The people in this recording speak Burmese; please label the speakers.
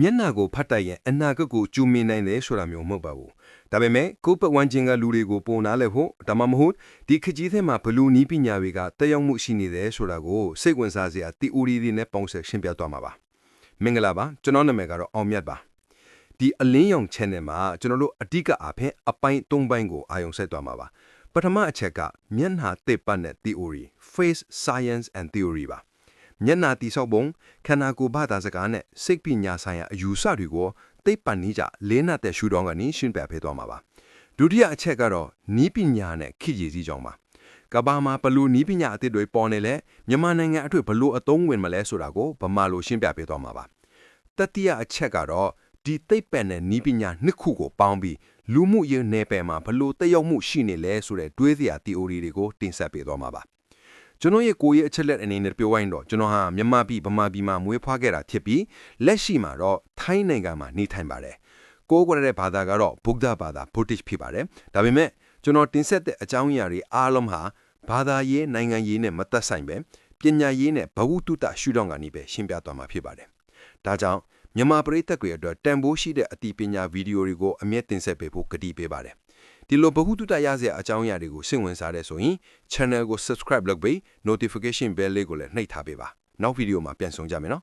Speaker 1: မျက်နှာကိုဖတ်တိုက်ရင်အနာဂတ်ကိုကျူမြင်နိုင်တယ်ဆိုတာမျိုးမဟုတ်ပါဘူးဒါပေမဲ့ကိုယ့်ပတ်ဝန်းကျင်ကလူတွေကိုပုံနာလဲဖို့ဒါမှမဟုတ်ဒီခကြီးထဲမှာဘလူနီးပညာတွေကတက်ရောက်မှုရှိနေတယ်ဆိုတာကိုစိတ်ဝင်စားစရာ theory တွေနဲ့ပေါင်းစပ်ရှင်းပြသွားမှာပါမင်္ဂလာပါကျွန်တော်နာမည်ကတော့အောင်မြတ်ပါဒီအလင်းရောင် channel မှာကျွန်တော်တို့အဓိကအားဖြင့်အပိုင်း၃ပိုင်းကိုအာရုံစိုက်သွားမှာပါပထမအချက်ကမျက်နှာသိပ္ပံနဲ့ theory face science and theory ပါမျက်နှာတိဆောက်ပုံခန္ဓာကိုယ်ဘာသာစကားနဲ့စိတ်ပညာဆိုင်ရာအယူဆတွေကိုသိပ္ပံနည်းကြလေးနက်တဲ့ရှုထောင့်ကနေရှင်းပြပေးသွားမှာပါဒုတိယအချက်ကတော့နီးပညာနဲ့ခေတ်ရည်စည်းကြောင်းပါကဘာမှာဘလို့နီးပညာအသစ်တွေပေါ်နေလဲမြန်မာနိုင်ငံအထွတ်ဘလို့အသုံးဝင်မလဲဆိုတာကိုဗမာလိုရှင်းပြပေးသွားမှာပါတတိယအချက်ကတော့ဒီသိပ္ပံနဲ့နီးပညာနှစ်ခုကိုပေါင်းပြီးလူမှုရေးနယ်ပယ်မှာဘလို့တက်ရောက်မှုရှိနေလဲဆိုတဲ့တွေးစရာ theory တွေကိုတင်ဆက်ပေးသွားမှာပါကျွန်တော်ရဲ့ကိုယ်ရဲ့အချက်လက်အနေနဲ့ပြောရရင်တော့ကျွန်တော်ဟာမြန်မာပြည်ဗမာပြည်မှာမွေးဖွားခဲ့တာဖြစ်ပြီးလက်ရှိမှာတော့ထိုင်းနိုင်ငံမှာနေထိုင်ပါတယ်ကိုယ်ကိုယ်ရဲ့ဘာသာကတော့ဗုဒ္ဓဘာသာ Buddhist ဖြစ်ပါတယ်ဒါပေမဲ့ကျွန်တော်တင်ဆက်တဲ့အကြောင်းအရာတွေအားလုံးဟာဘာသာရေးနိုင်ငံရေးနဲ့မသက်ဆိုင်ပဲပညာရေးနဲ့ဘဝတုတရှုထောင့်ကနေပဲရှင်းပြသွားမှာဖြစ်ပါတယ်ဒါကြောင့်မြန်မာပရိသတ်တွေအတွက်တန်ဖိုးရှိတဲ့အသိပညာဗီဒီယိုတွေကိုအမြဲတင်ဆက်ပေးဖို့ကတိပေးပါတယ်ဒီလိုဘဝတုတရစရာအကြောင်းအရာတွေကိုစိတ်ဝင်စားတဲ့ဆိုရင် channel ကို subscribe လုပ်ပြီး notification bell လေးကိုလည်းနှိပ်ထားပေးပါနောက်ဗီဒီယိုမှာပြန်ဆုံကြမယ်နော်